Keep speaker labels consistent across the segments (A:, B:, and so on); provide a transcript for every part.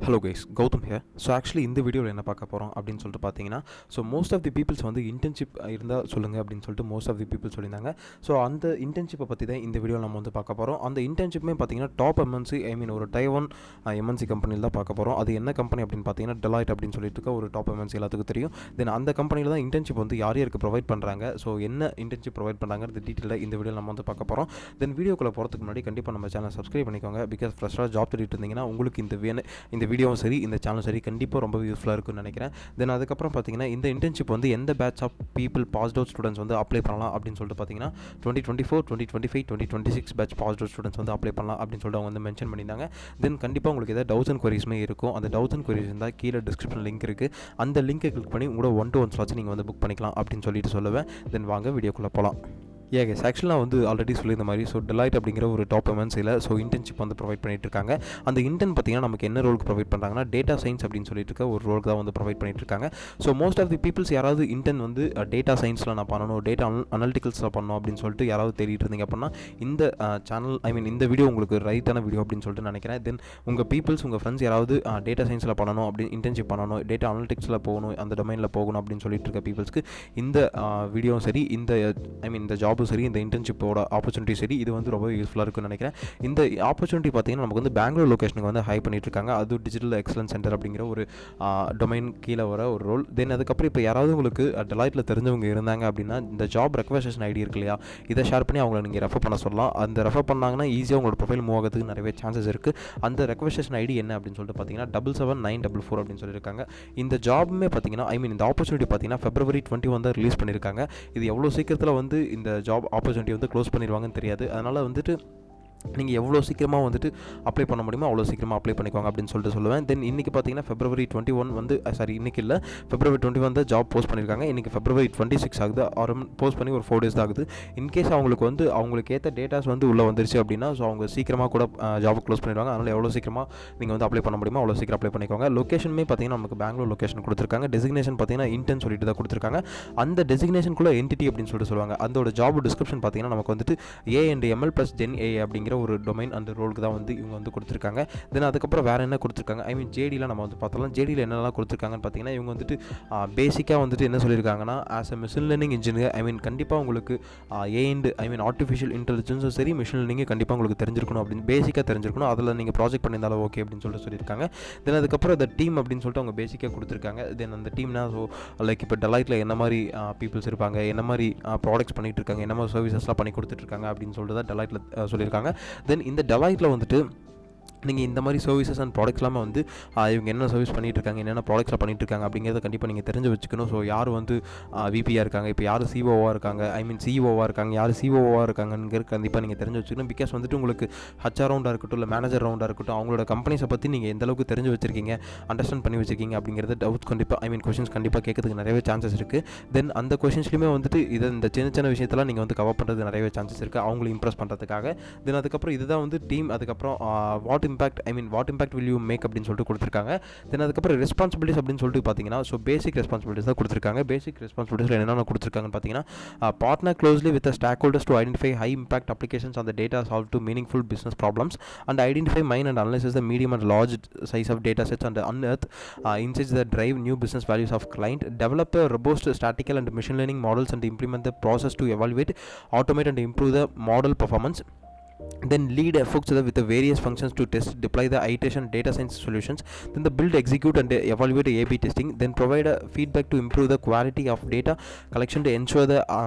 A: Hello guys, Gautham here. So actually இந்த வீடியோவில் என்ன பார்க்க போகிறோம் அப்படின்னு சொல்லிட்டு பார்த்தீங்கன்னா, so most of the peoples வந்து இன்டர்ன்ஷிப் இருந்தால் சொல்லுங்கள் அப்படின்னு சொல்லிட்டு மோஸ்ட் ஆஃப் தி பீப்புள் சொல்லியிருந்தாங்க. ஸோ அந்த இன்டர்ன்ஷிப்பை பற்றி தான் இந்த வீடியோவில் நம்ம வந்து பார்க்க போகிறோம். அந்த இன்டர்ன்ஷிப்புமே பார்த்தீங்கன்னா டாப் எம்என்சி, ஒரு டைவான் எம்என்சி கம்பெனியில் தான் பார்க்க போகிறோம். அது என்ன கம்பெனி அப்படின்னு பார்த்தீங்கன்னா டெலாய்ட் அப்படின்னு சொல்லிட்டு இருக்க ஒரு டாப் எம்என்சி எல்லாத்துக்கும் தெரியும். தென் அந்த கம்பெனியில் தான் இன்டர்ன்ஷிப் வந்து யார் யாருக்கு ப்ரொவைட் பண்ணுறாங்க, ஸோ என்ன இன்டர்ன்ஷிப் ப்ரொவைட் பண்ணுறாங்கிறது டீட்டெயிலாக இந்த வீடியோவில் நம்ம வந்து பார்க்க போகிறோம். தென் வீடியோக்குள்ளே போகிறதுக்கு முன்னாடி கண்டிப்பாக நம்ம சேனல் சப்ஸ்கிரைப் பண்ணிக்கோங்க. பிகாஸ் ஃப்ரெஷ்ஷாக ஜாப் தேடிட்டு இருந்தீங்கன்னா உங்களுக்கு இந்த வீடியோவும் சரி இந்த சேனலும் சரி கண்டிப்பாக ரொம்ப யூஸ்ஃபுல்லாக இருக்கும்னு நினைக்கிறேன். தென் அதுக்கப்புறம் பார்த்தீங்கன்னா இந்த இன்டர்ன்ஷிப் வந்து எந்த batch of people passed out students வந்து அப்ளை பண்ணலாம் அப்படின்னு சொல்லிட்டு பார்த்தீங்கன்னா 2024, 2025, 2026 பேட்ச் பாஸ்ட் அவுட் ஸ்டூடெண்ட்ஸ் வந்து அப்ளை பண்ணலாம் அப்படின்னு சொல்லிட்டு அவங்க வந்து மென்ஷன் பண்ணியிருந்தாங்க. தென் கண்டிப்பாக உங்களுக்கு ஏதாவது டவுட்ஸ் அண்ட் குவரிஸ்மே இருக்கும். அந்த டவுட்ஸ் அண்ட் குவரிஸ் இருந்தால் கீழே டிஸ்கிரிப்ஷன் லிங்க் இருக்குது. அந்த லிங்கை கிளிக் பண்ணி உங்களோட 1-to-1 ஸ்லாட்ஸ் நீங்கள் வந்து புக் பண்ணிக்கலாம் அப்படின்னு சொல்லிட்டு சொல்லுவேன். தென் வாங்க வீடியோக்குள்ளே போகலாம். கேஸ் ஆக்சுவலாக நான் வந்து ஆல்ரெடி சொல்லியிருந்த மாதிரி ஸோ டெலாய்ட் அப்படிங்கிற ஒரு டாப் எம்என்சியில் ஸோ இன்டர்ன்ஷிப் வந்து ப்ரொவைட் பண்ணிட்டு இருக்காங்க. அந்த இன்டர்ன் பார்த்தீங்கன்னா நமக்கு என்ன ரோலுக்கு ப்ரொவைட் பண்ணுறாங்கன்னா டேட்டா சயின்ஸ் அப்படின்னு சொல்லிட்டு இருக்க ஒரு ரோலுக்கு தான் வந்து ப்ரொவைட் பண்ணிட்டு இருக்காங்க. So most of the peoples யாராவது இன்டர்ன் வந்து டேட்டா சயின்ஸில் நான் பண்ணணும், டேட்டா அனலிட்டிக்கல்ஸில் பண்ணணும் அப்படின்னு சொல்லிட்டு யாராவது தேடிட்டு இருந்தீங்க அப்படின்னா இந்த சேனல் இந்த வீடியோ உங்களுக்கு ரைட்டான வீடியோ அப்படின்னு சொல்லிட்டு நினைக்கிறேன். தென் உங்கள் பீப்புள்ஸ் உங்கள் ஃப்ரெண்ட்ஸ் யாராவது டேட்டா சயின்ஸில் பண்ணணும் அப்படின்னு இன்டர்ன்ஷிப் பண்ணணும், டேட்டா அனலிட்டிக்ஸில் போகணும், அந்த டொமைனில் போகணும் அப்படின்னு சொல்லிட்டு இருக்க பீப்புள்ஸ்க்கு இந்த வீடியோவும் சரி இந்த ஜாபும் சரி இந்த இன்டர்ன்ஷிப் ஆப்பர்ச்சுனிட்டி சரி இது வந்து ரொம்ப யூஸ்ஃபுல்லாக இருக்குன்னு நினைக்கிறேன். இந்த ஆப்பர்ச்சுனிட்டி பார்த்தீங்கன்னா நமக்கு வந்து பெங்களூர் லொக்கேஷனுக்கு வந்து ஹை பண்ணிட்டு இருக்காங்க. அது டிஜிட்டல் எக்ஸலன்ஸ் சென்டர் அப்படிங்கிற ஒரு டொமைன் கீழே வர ஒரு ரோல். தென் அதுக்கப்புறம் இப்போ யாராவது உங்களுக்கு டெலாய்ட்டில் தெரிஞ்சவங்க இருந்தாங்க அப்படின்னா இந்த ஜாப் ரெக்வெஸ்டேஷன் ஐடி இருக்கு இல்லையா, இதை ஷேர் பண்ணி அவங்கள நீங்கள் ரெஃபர் பண்ண சொல்லலாம். அந்த ரெஃபர் பண்ணாங்கன்னா ஈஸியாக உங்களோட ப்ரொஃபைல் மூவ் ஆகிறதுக்கு நிறைய சான்சஸ் இருக்குது. அந்த ரெக்வெஸ்டேஷன் ஐடி என்ன அப்படின்னு சொல்லிட்டு பார்த்தீங்கன்னா 77944 அப்படின்னு சொல்லியிருக்காங்க. இந்த ஜாபுமே பார்த்தீங்கன்னா இந்த ஆப்பர்ச்சுனிட்டி பார்த்தீங்கன்னா February 21 தான் ரிலீஸ் பண்ணியிருக்காங்க. இது எவ்வளோ சீக்கிரத்தில் வந்து இந்த ஜாப் ஆப்பர்ச்சுனிட்டி வந்து க்ளோஸ் பண்ணிடுவாங்கன்னு தெரியாது. அதனால் வந்துட்டு நீங்கள் எவ்வளோ சீக்கிரமாக வந்துட்டு அப்ளை பண்ண முடியுமோ அவ்வளோ சீக்கிரமாக அப்ளை பண்ணிக்கோங்க அப்படின்னு சொல்லிட்டு சொல்லுவேன். தென் இன்றைக்கி பார்த்தீங்கன்னா February 21 வந்து இன்றைக்கி இல்லை, February 21 தான் ஜாப் போஸ்ட் பண்ணியிருக்காங்க. இன்றைக்கி February 26 ஆகுது. போஸ்ட் பண்ணி ஒரு 4 days தான் ஆகுது. இன்கேஸ் அவங்களுக்கு ஏற்ற டேட்டாஸ் வந்து உள்ளே வந்துருச்சு அப்படின்னா ஸோ அவங்க சீக்கிரமாக கூட ஜாப் க்ளோஸ் பண்ணிடுவாங்க. அதனால் எவ்வளோ சீக்கிரமாக நீங்கள் வந்து அப்ளை பண்ண முடியுமோ அவ்வளோ சீக்கிரம் அப்ளை பண்ணிக்கோங்க. லொக்கேஷனுமே பார்த்தீங்கன்னா நமக்கு பெங்களூர் லொக்கேஷன் கொடுத்துருக்காங்க. டெசிக்னேஷன் பார்த்தீங்கன்னா இன்டர்ன் சொல்லிட்டு தான் கொடுத்துருக்காங்க. அந்த டெசிக்னேஷனுக்குள்ளே என்டிட்டி அப்படின்னு சொல்லிட்டு சொல்லுவாங்க. அதோட ஜாப் டிஸ்கிரிப்ஷன் பார்த்தீங்கன்னா நமக்கு வந்துட்டு AI&ML + GenAI அப்படிங்கிற ஒரு டொமைன் அந்த ரோலுக்கு தான் வந்து இவங்க வந்து கொடுத்துருக்காங்க. தென் அதுக்கப்புறம் வேறு என்ன கொடுத்துருக்காங்க, ஜேடியில் நம்ம வந்து பார்த்தலாம். ஜேடியில் என்னெல்லாம் கொடுத்துருக்காங்கன்னு பார்த்தீங்கன்னா இவங்க வந்துட்டு பேசிக்காக வந்துட்டு என்ன சொல்லியிருக்காங்கன்னா as a machine learning engineer கண்டிப்பாக உங்களுக்கு ஆர்டிஃபிஷியல் இன்டெலிஜென்ஸும் சரி மிஷின் லேர்னிங்கும் கண்டிப்பாக உங்களுக்கு தெரிஞ்சிருக்கணும் அப்படின்னு பேசிக்காக தெரிஞ்சிருக்கணும். அதில் நீங்கள் ப்ராஜெக்ட் பண்ணியிருந்தாலும் ஓகே அப்படின்னு சொல்லிட்டு சொல்லியிருக்காங்க. தென் அதுக்கப்புறம் இந்த டீம் அப்படின்னு சொல்லிட்டு அவங்க பேசிக்காக கொடுத்துருக்காங்க. தென் அந்த டீம்னா ஸோ லைக் இப்போ டெலாய்ட்டில் என்ன மாதிரி பீப்புள்ஸ் இருப்பாங்க, என்ன மாதிரி ப்ராடக்ட்ஸ் பண்ணிகிட்டு இருக்காங்க, என்ன மாதிரி சர்வீசஸ்லாம் பண்ணி கொடுத்துட்ருக்காங்க அப்படின்னு சொல்லிட்டு தான் டெலாய்ட்டில் சொல்லியிருக்காங்க. தென் இந்த டெலாய்ட்டில் வந்துட்டு நீங்கள் இந்த மாதிரி சர்வீசஸ் அண்ட் ப்ராடக்ட்ஸ்லாமே வந்து இவங்க என்ன சர்வீஸ் பண்ணிகிட்டு இருக்காங்க, என்னென்ன ப்ராடக்ட்ஸில் பண்ணிகிட்டு இருக்காங்க அப்படிங்கிறத கண்டிப்பாக நீங்கள் தெரிஞ்சு வச்சுக்கணும். ஸோ யார் வந்து விபியாக இருக்காங்க, இப்போ யார் சிஓவாக இருக்காங்க, சிஓவாக இருக்காங்க, யார் சிஓவாக இருக்காங்கிறது கண்டிப்பாக நீங்கள் தெரிஞ்சு வச்சுக்கணும். பிகாஸ் வந்துட்டு உங்களுக்கு HR ரவுண்டாக இருக்கட்டும் இல்லை மேனேஜர் ரவுண்டாக இருக்கட்டும் அவங்களோட கம்பெனிஸை பற்றி நீங்கள் எந்த அளவுக்கு தெரிஞ்சு வச்சிருக்கீங்க, அண்டர்ஸ்டாண்ட் பண்ணி வச்சிருக்கீங்க அப்படிங்கிறது டவுட்ஸ் கண்டிப்பாக கொஷின்ஸ் கண்டிப்பாக கேட்கறதுக்கு நிறையவே சான்சஸ் இருக்குது. தென் அந்த கொஷின்ஸ்லையுமே வந்துட்டு இந்த சின்ன விஷயத்தெல்லாம் நீங்கள் வந்து கவர் பண்ணுறது நிறையவே சான்சஸ் இருக்குது அவங்களை இம்ப்ரெஸ் பண்ணுறதுக்காக. தென் அதுக்கப்புறம் இதுதான் வந்து டீம். அதுக்கப்புறம் what impact will you make அப்படின்னு சொல்லிட்டு கொடுத்துருக்காங்க. தென் அதுக்கப்புறம் ரெஸ்பான்சிபிலிட்டிஸ் அப்படின்னு சொல்லிட்டு பார்த்தீங்கன்னா ஸோ பேசிக் ரெஸ்பான்சிபிலிட்டிஸ் தான் கொடுத்துருக்காங்க. பேசிக் ரெஸ்பான்சிபிலிட்டிஸில் என்னென்ன கொடுத்துருக்காங்கன்னு பார்த்தீங்கன்னா partner closely with stakeholders to identify high impact applications on the data solve to meaningful business problems and identify mine and analysis the medium and large size of data sets and unearth insights that drive new business values of client, develop a robust statistical and machine learning models and implement the process to evaluate, automate and improve the model performance. Then lead efforts with the various functions to test, deploy the iteration data science solutions. Then the build, execute and evaluate A/B testing. Then provide feedback to improve the quality of data collection to ensure the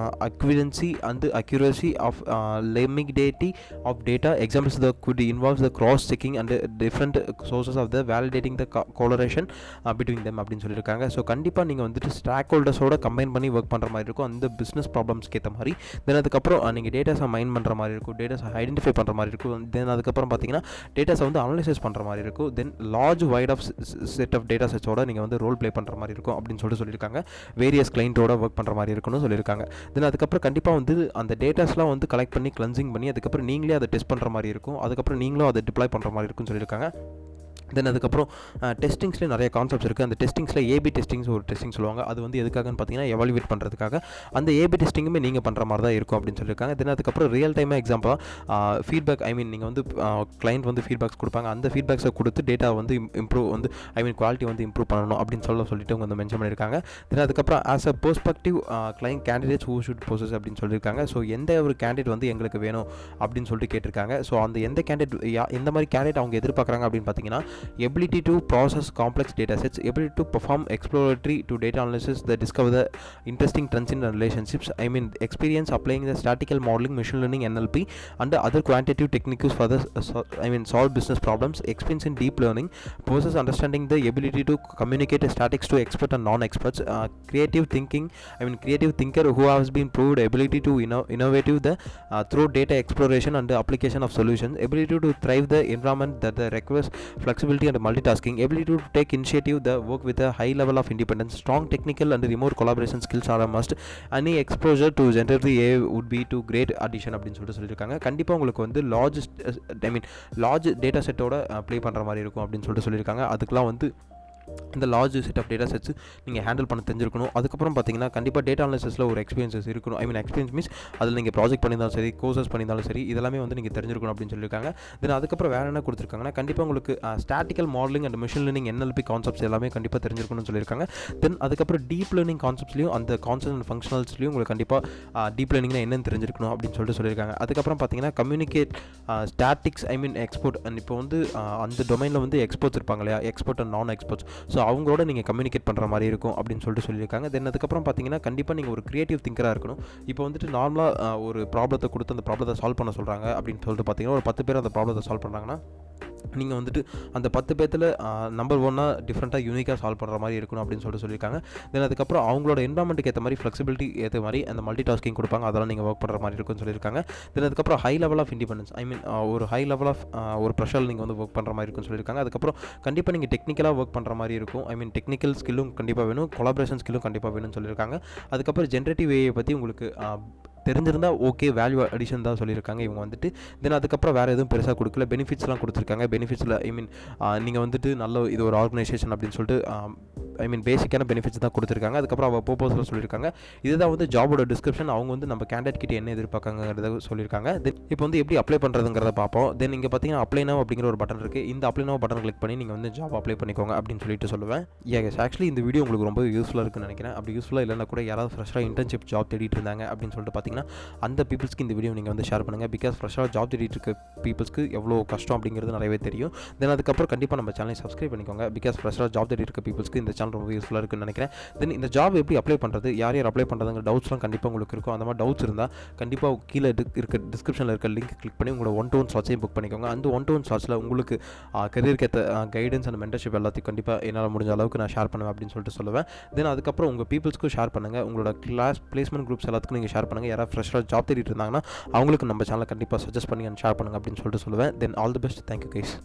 A: accuracy and the accuracy of limitability of data. Examples that could involve the cross checking and different sources of the validating the correlation between them அப்படின்னு சொல்லியிருக்காங்க. So கண்டிப்பாக நீங்கள் வந்துட்டு stock ஹோல்டர்ஸோட combine பண்ணி work பண்ணுற மாதிரி இருக்கும் அந்த பிஸ்னஸ் ப்ராப்ளம்ஸ்க்கு ஏற்ற மாதிரி. தென் அதுக்கப்புறம் நீங்கள் டேட்டாஸை மைன் பண்ணுற மாதிரி இருக்கும், டேட்டாஸை ஐடென்டிஃபை பண்ணுற மாதிரி இருக்கும். தென் அதுக்கப்புறம் பார்த்தீங்கன்னா டேட்டாஸை வந்து அனலைசிஸ் பண்ணுற மாதிரி இருக்கும். Then large wide of set of data செட்ஸோட நீங்கள் வந்து ரோல் ப்ளே பண்ணுற மாதிரி இருக்கும் அப்படின்னு சொல்லியிருக்காங்க. வேரியஸ் கிளைண்ட்டோட ஒர்க் பண்ணுற மாதிரி இருக்குன்னு சொல்லியிருக்காங்க. தென் அதுக்கப்புறம் கண்டிப்பாக வந்து அந்த டேட்டாஸ்லாம் வந்து கலெக்ட் பண்ணி கிளென்சிங் பண்ணி அதுக்கப்புறம் நீங்களே அதை டெஸ்ட் பண்ணுற மாதிரி இருக்கும். அதுக்கப்புறம் நீங்களும் அதை டிப்ளாய் பண்ணுற மாதிரி இருக்குன்னு சொல்லியிருக்காங்க. தென் அதுக்கப்புறம் டெஸ்டிங்ஸ்லேயே நிறைய கான்செப்ட்ஸ் இருக்குது. அந்த டெஸ்டிங்ஸில் ஏபி டெஸ்டிங்ஸ் ஒரு டெஸ்டிங் சொல்லுவாங்க. அது வந்து எதுக்காகன்னு பார்த்தீங்கன்னா எவாலுவேட் பண்ணுறதுக்காக. அந்த ஏபி டெஸ்டிங்குமே நீங்கள் பண்ணுற மாதிரி தான் இருக்கும் அப்படின்னு சொல்லியிருக்காங்க. தென் அதுக்கப்புறம் ரியல் டைமாக எக்ஸாம்பிளாக ஃபீட்பேக் நீங்கள் வந்து கிளைண்ட் வந்து ஃபீட்பேக்ஸ் கொடுப்பாங்க. அந்த ஃபீட்பேக்ஸை கொடுத்து டேட்டா வந்து இம்ப்ரூவ் வந்து குவாலிட்டி வந்து இம்ப்ரூவ் பண்ணணும் அப்படின்னு சொல்லிட்டு அவங்க வந்து மென்ஷன் பண்ணியிருக்காங்க. தென் அதுக்கப்புறம் as a perspective client candidates who should process அப்படின்னு சொல்லியிருக்காங்க. ஸோ எந்த ஒரு கேண்டிடேட் வந்து எங்களுக்கு வேணும் அப்படின்னு சொல்லிட்டு கேட்டிருக்காங்க. ஸோ அந்த எந்த கேண்டிடேட் எந்த மாதிரி கேண்டிடேட் அவங்க எதிர்பார்க்குறாங்க அப்படின்னு பார்த்தீங்கன்னா ability to process complex data sets, ability to perform exploratory to data analysis that discover the interesting trends in relationships, experience applying the statistical modeling, machine learning, NLP and other quantitative techniques for the solve business problems, experience in deep learning, possess understanding the ability to communicate statics to expert and non-experts, creative thinking, creative thinker who has been proved ability to innovative the through data exploration and the application of solutions, ability to thrive the environment that requires flexibility and multitasking, ability to take initiative, the work with a high level of independence, strong technical and remote collaboration skills are a must, any exposure to generative AI would be to great addition அப்படின்னு சொல்லியிருக்காங்க. கண்டிப்பாக உங்களுக்கு வந்து large data செட்டோட play பண்ணுற மாதிரி இருக்கும் அப்படின்னு சொல்லியிருக்காங்க. அதுக்கெலாம் வந்து இந்த large set of data sets நீங்கள் ஹேண்டில் பண்ண தெரிஞ்சிருக்கணும். அதுக்கப்புறம் பார்த்தீங்கன்னா கண்டிப்பாக டேட்டா அனாலிசிஸில் ஒரு எக்ஸ்பீரியன்ஸஸ் இருக்கணும். எக்ஸ்பீரியன்ஸ் மீன்ஸ் அதில் நீங்கள் ப்ராஜெக்ட் பண்ணியிருந்தாலும் சரி, கோர்சஸ் பண்ணியிருந்தாலும் சரி, இதெல்லாமே வந்து நீங்கள் தெரிஞ்சிருக்கணும் அப்படின்னு சொல்லியிருக்காங்க. தென் அதுக்கப்புறம் வேறு என்ன கொடுத்துருக்காங்கன்னா கண்டிப்பாக உங்களுக்கு statistical modelling and machine learning NLP concepts எல்லாமே கண்டிப்பாக தெரிஞ்சிருக்கணும்னு சொல்லியிருக்காங்க. தென் அதுக்கப்புறம் டீப் லேர்னிங் கான்செப்ட்ஸ்லையும் அந்த கான்செப்ட் அண்ட் ஃபங்க்ஷனல்ஸ்லையும் உங்களுக்கு கண்டிப்பாக டீப் லேர்னிங்னா என்னென்னு தெரிஞ்சிருக்கணும் அப்படின்னு சொல்லியிருக்காங்க. அதுக்கப்புறம் பார்த்தீங்கன்னா கம்யூனிகேட் ஸ்டாட்டிக்ஸ் எக்ஸ்போர்ட் அண்ட் இப்போ வந்து அந்த டொமைனில் வந்து எக்ஸ்போர்ட்ஸ் இருப்பாங்க இல்லையா, எக்ஸ்போர்ட் அண்ட் நான் எக்ஸ்போர்ட்ஸ். ஸோ அவங்களோட நீங்கள் கம்யூனிகேட் பண்ணுற மாதிரி இருக்கும் அப்படின்னு சொல்லியிருக்காங்க. தென் அதுக்கப்புறம் பார்த்தீங்கன்னா கண்டிப்பாக நீங்கள் ஒரு கிரியேட்டிவ் திங்கராக இருக்கணும். இப்போ வந்துட்டு நார்மலாக ஒரு ப்ராப்ளத்தை கொடுத்து அந்த ப்ராப்ளத்தை சால்வ் பண்ண சொல்கிறாங்க அப்படின்னு சொல்லிட்டு பார்த்தீங்கன்னா ஒரு 10 பேர் அந்த ப்ராப்ளத்தை சால்வ் பண்ணுறாங்கன்னா நீங்கள் வந்துட்டு அந்த 10 பேர்த்தில் நம்பர் 1 டிஃப்ரெண்ட்டாக யூனிக்காக சால்வ் பண்ணுற மாதிரி இருக்கணும் அப்படின்னு சொல்லியிருக்காங்க. தென் அதுக்கப்புறம் அவங்களோட என்வரான்மெண்ட்டுக்கு ஏற்ற மாதிரி ஃப்ளெக்சிபிலிட்டி ஏற்ற மாதிரி அந்த மல்டி டாஸ்கிங் கொடுப்பாங்க, அதெல்லாம் நீங்கள் ஒர்க் பண்ணுற மாதிரி இருக்குன்னு சொல்லியிருக்காங்க. தென் அதுக்கப்புறம் ஹை லெவல் ஆஃப் இண்டிபெண்டன்ஸ் ஒரு ஹை லெவல் ஆஃப் ஒரு ப்ரெஷர் நீங்கள் வந்து ஒர்க் பண்ணுற மாதிரி இருக்குன்னு சொல்லியிருக்காங்க. அதுக்கப்புறம் கண்டிப்பாக நீங்கள் டெக்னிக்கலாக ஒர்க் பண்ணுற மாதிரி இருக்கும். டெக்னிக்கல் ஸ்கில்லும் கண்டிப்பாக வேணும், கொலாபரேஷன் ஸ்கில்லும் கண்டிப்பாக வேணும்னு சொல்லியிருக்காங்க. அதுக்கப்புறம் ஜென்ரேட்டிவ் ஏஐ பற்றி உங்களுக்கு தெரிஞ்சிருந்தால் ஓகே, வேல்யூ அடிஷன் தான் சொல்லியிருக்காங்க இவங்க வந்துட்டு. தென் அதுக்கப்புறம் வேறு எதுவும் பெருசாக கொடுக்கல. பெனிஃபிட்ஸ்லாம் கொடுத்துருக்காங்க. பெனிஃபிட்ஸில் நீங்கள் வந்துட்டு நல்ல இது ஒரு ஆர்கனைசேஷன் அப்படின்னு சொல்லிட்டு பேசிக்கான பெனிஃபிட்ஸ் தான் கொடுத்துருக்காங்க. அதுக்கப்புறம் அவள் ப்ரோபோஸில் சொல்லியிருக்காங்க. இதுதான் வந்து ஜாபோட டிஸ்கிரிப்ஷன். அவங்க வந்து நம்ம கேண்டிடேட் கிட்ட என்ன எதிர்பார்க்காங்கிறத சொல்லியிருக்காங்க. தென் இப்போ வந்து எப்படி அப்ளை பண்ணுறதுங்கிறத பார்ப்போம். தென் இங்கே பார்த்தீங்கன்னா அப்ளை நவ் அப்படிங்கிற ஒரு பட்டன் இருக்குது. இந்த அப்ளை நவ் பட்டன் கிளிக் பண்ணி நீங்கள் வந்து ஜாப் அப்ளை பண்ணிக்கோங்க அப்படின்னு சொல்லிட்டு சொல்லுவேன். ஆக்சுவலி இந்த வீடியோ உங்களுக்கு ரொம்ப யூஸ்ஃபுல்லாக இருக்குன்னு நினைக்கிறேன். அப்படி யூஸ்ஃபுல்லாக இல்லைனா கூட யாராவது ஃப்ரெஷ்ஷாக இன்டர்ன்ஷிப் ஜாப் தேடிட்டு இருந்தாங்க அப்படின்னு சொல்லிட்டு பார்த்தீங்கன்னா அந்த பீப்புள்ஸ்க்கு இந்த வீடியோ நீங்கள் வந்து ஷேர் பண்ணுங்கள். பிகாஸ் ஃப்ரெஷ்ஷாக ஜாப் தேடிட்டு இருக்க பீப்புள்ஸ்க்கு எவ்வளோ கஷ்டம் அப்படிங்கிறது நிறையவே தெரியும். தென் அதுக்கப்புறம் கண்டிப்பாக நம்ம சேனலை சப்ஸ்கிரைப் பண்ணிக்கோங்க. பிகாஸ் ஃப்ரெஷ்ஷாக ஜாப் தேடிட்டு இருக்க பீப்புள்ஸ்க்கு இந்த சேனல் ரொம்ப யூஸ்ஃபுல்லாக இருக்குன்னு நினைக்கிறேன். தென் இந்த ஜாப் எப்படி அப்ளை பண்ணுறது, யார் யார் அப்ளை பண்ணுறதுங்கிற டவுட்ஸ்லாம் கண்டிப்பாக உங்களுக்கு இருக்கும். அந்த மாதிரி டவுட்ஸ் இருந்தால் கண்டிப்பாக கீழே இருக்க டிஸ்கிரிப்ஷனில் இருக்க லிங்க் கிளிக் பண்ணி உங்களோட 1-to-1 ஸ்லாட்ஸையும் புக் பண்ணிக்கோங்க. அந்த 1-to-1 ஸ்லாட்ஸில் உங்களுக்கு கரியருக்கு ஏற்ற கைடன்ஸ் அண்ட் மென்டர்ஷிப் எல்லாத்தையும் கண்டிப்பாக என்னால் முடிஞ்ச அளவுக்கு நான் ஷேர் பண்ணுவேன் அப்படின்னு சொல்லிட்டு சொல்லுவேன். தென் அதுக்கப்புறம் உங்கள் பீப்புள்ஸ்க்கும் ஷேர் பண்ணுங்கள். உங்களோட கிளாஸ் பிளேஸ்மெண்ட் குரூப்ஸ் எல்லாத்துக்கும் நீங்கள் ஷேர் பண்ணுங்கள். யாராவது ஃப்ரெஷ்ஷாக ஜாப் தேடிட்டு இருந்தாங்கன்னா அவங்களுக்கு நம்ம சேனலை கண்டிப்பாக சஜஸ்ட் பண்ணி ஷேர் பண்ணுங்கள் அப்படின்னு சொல்லிட்டு சொல்லுவேன். Then all the best. Thank you guys.